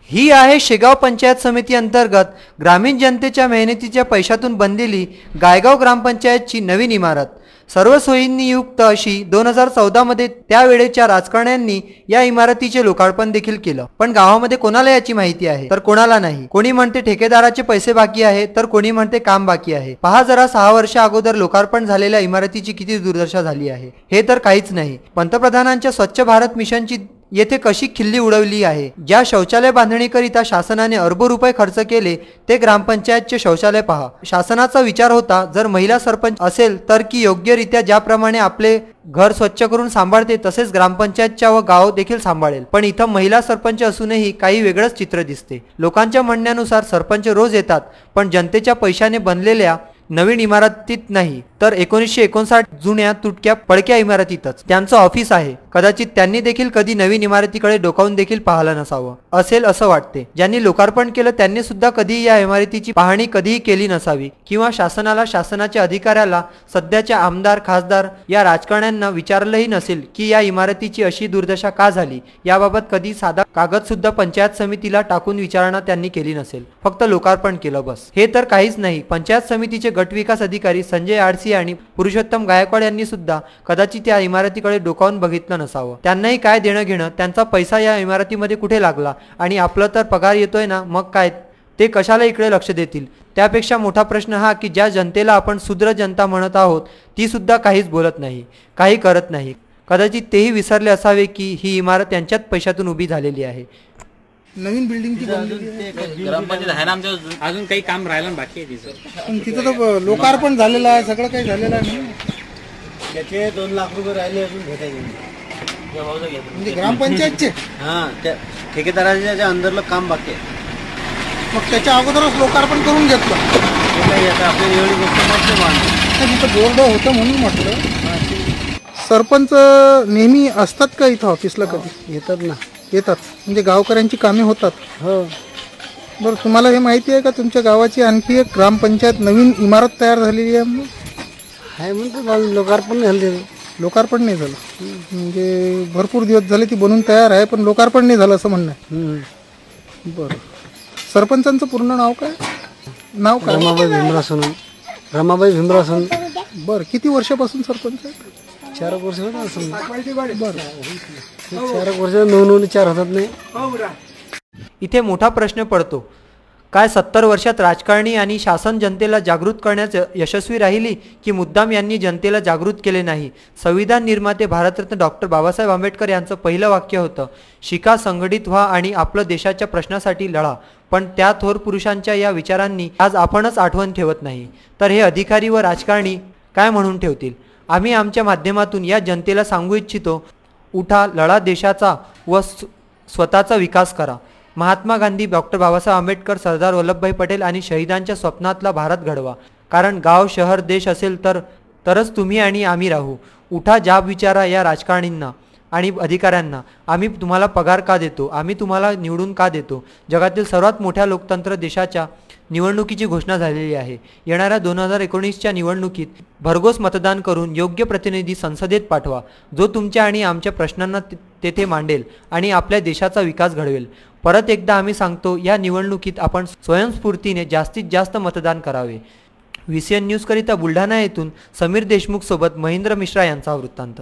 ही आहे शेगाव पंचायत समिती अंतर्गत ग्रामीण जनतेच्या मेहनतीच्या पैशातून बनलेली गायगाव ग्रामपंचायतची नवीन इमारत। सर्व सोयींनी युक्त अशी 2014 मध्ये त्यावेळेच्या राजकारण्यांनी या इमारतीचे लोकार्पण देखील केलं। पण गावामध्ये कोणाला याची माहिती आहे तर कोणाला नाही। कोणी म्हणते ठेकेदाराचे पैसे बाकी आहे तर कोणी म्हणते काम बाकी आहे। पहा जरा 6 वर्ष अगोदर लोकार्पण झालेल्या इमारतीची किती दुर्दशा झाली आहे। हे तर काहीच नाही, पंतप्रधानांच्या स्वच्छ भारत मिशनची येथे कशी खिल्ली उडवली आहे। ज्या शौचालय बांधणीकरिता शासनाने अरबो रुपये खर्च केले ते ग्रामपंचायतचे शौचालय पहा। शासनाचा विचार होता जर महिला सरपंच असेल तर की योग्यरित्या ज्याप्रमाणे आपले घर स्वच्छ करून सांभाळते तसेच ग्रामपंचायतच्या व गाव देखील सांभाळेल। पण इथं महिला सरपंच असूनही काही वेगळंच चित्र दिसते। लोकांच्या म्हणण्यानुसार सरपंच रोज येतात पण जनतेच्या पैशाने बनलेल्या नवीन इमारतीत नाही तर 1959 जुन्या तुटक्या पडक्या इमारतीतच त्यांचं ऑफिस आहे। कदाचित त्यांनी देखील कधी नवीन इमारतीकडे डोकावून देखील पाहिलं नसावं असेल असं वाटते। ज्यांनी लोकार्पण केलं त्यांनी सुद्धा कधी या इमारतीची पाहणी कधीही केली नसावी किंवा शासनाला शासनाच्या अधिकाऱ्याला सध्याच्या आमदार खासदार या राजकारण्यांना विचारलंही नसेल की या इमारतीची अशी दुर्दशा का झाली। याबाबत कधी साधा कागद सुद्धा पंचायत समितीला टाकून विचारणा त्यांनी केली नसेल, फक्त लोकार्पण केलं बस। हे तर काहीच नाही, पंचायत समितीचे गट विकास अधिकारी संजय आडसी आणि पुरुषोत्तम गायकवाड यांनी सुद्धा कदाचित या इमारतीकडे डोकावून बघितलं नसावं। त्यांनाही काय देणं घेणं, त्यांचा पैसा या इमारतीमध्ये कुठे लागला आणि आपलं तर पगार येतोय ना, मग काय ते कशाला इकडे लक्ष देतील। त्यापेक्षा मोठा प्रश्न हा की ज्या जनतेला आपण सुद्र जनता म्हणत आहोत ती सुद्धा काहीच बोलत नाही, काही करत नाही। कदाचित तेही विसरले असावे की ही इमारत त्यांच्याच पैशातून उभी झालेली आहे। नवीन बिल्डिंगची ग्रामपंचायत आहे ना आमच्या अजून काही काम राहिलं बाकी आहे तिचं। पण तिथं तर लोकार्पण झालेलं आहे, सगळं काही झालेलं आहे ना। त्याचे 2 लाख रुपये राहिले अजून भेटायचे म्हणजे ग्रामपंचायतचे हां, त्या ठेकेदाराच्या अंदरलं काम बाकी आहे। मग त्याच्या अगोदरच लोकार्पण करून घेतलं काही आता आपल्याला एवढी गोष्ट माहिती तिथं बोर्ड होतं म्हणून म्हटलं। सरपंच नेहमी असतात का इथं ऑफिसला? कधी येतात ना, येतात म्हणजे गावकऱ्यांची कामे होतात। हो। बरं, तुम्हाला हे माहिती आहे का तुमच्या गावाची आणखी एक ग्रामपंचायत नवीन इमारत तयार झालेली आहे? म्हणतो लोकार्पण झालं, लोकार्पण नाही झालं म्हणजे भरपूर दिवस झाले ती बनून तयार आहे पण लोकार्पण नाही झालं असं म्हणणं आहे। बरं, सरपंचांचं पूर्ण नाव काय? नाव काय? रमाबाई भीमराव सोनवणे। रमाबाई भीमराव सोनवणे। बरं, किती वर्षापासून सरपंच आहे? 4 वर्ष होत असं। बरं, 4 वर्ष 9 4 होतात नाही। इथे मोठा प्रश्न पडतो, काय 70 वर्षात राजकारणी आणि शासन जनतेला जागृत करण्यात यशस्वी राहिली की मुद्दाम यांनी जनतेला जागृत केले नाही। संविधान निर्माते भारतरत्न डॉक्टर बाबासाहेब आंबेडकर यांचं पहिलं वाक्य होतं, शिका, संघटित व्हा आणि आपलं देशाच्या प्रश्नासाठी लढा। पण त्या थोर पुरुषांच्या या विचारांनी आज आपणच आठवण ठेवत नाही तर हे अधिकारी व राजकारणी काय म्हणून ठेवतील। आम्ही आमच्या माध्यमातून या जनतेला सांगू इच्छितो, उठा, लढा, देशाचा व स्वतःचा विकास करा। महात्मा गांधी, डॉक्टर बाबासाहेब आंबेडकर, सरदार वल्लभभाई पटेल आणि शहीदांच्या स्वप्नातला भारत घडवा। कारण गाव, शहर, देश असेल तरच तुम्ही आणि आम्ही राहू। उठा, जाब विचारा या राजकारणींना आणि अधिकाऱ्यांना, आम्ही तुम्हाला पगार का देतो, आम्ही तुम्हाला निवडून का देतो। जगातील सर्वात मोठ्या लोकतंत्र देशाच्या निवडणुकीची घोषणा झालेली आहे। येणाऱ्या 2019च्या निवडणुकीत भरघोस मतदान करून योग्य प्रतिनिधी संसदेत पाठवा जो तुमच्या आणि आमच्या प्रश्नांना तेथे मांडेल आणि आपल्या देशाचा विकास घडवेल। परत एकदा आम्ही सांगतो, या निवडणुकीत आपण स्वयंस्फूर्तीने जास्तीत जास्त मतदान करावे। VCN न्यूज करिता बुलढाणा येथून समीर देशमुख सोबत महेंद्र मिश्रा यांचा वृत्तांत।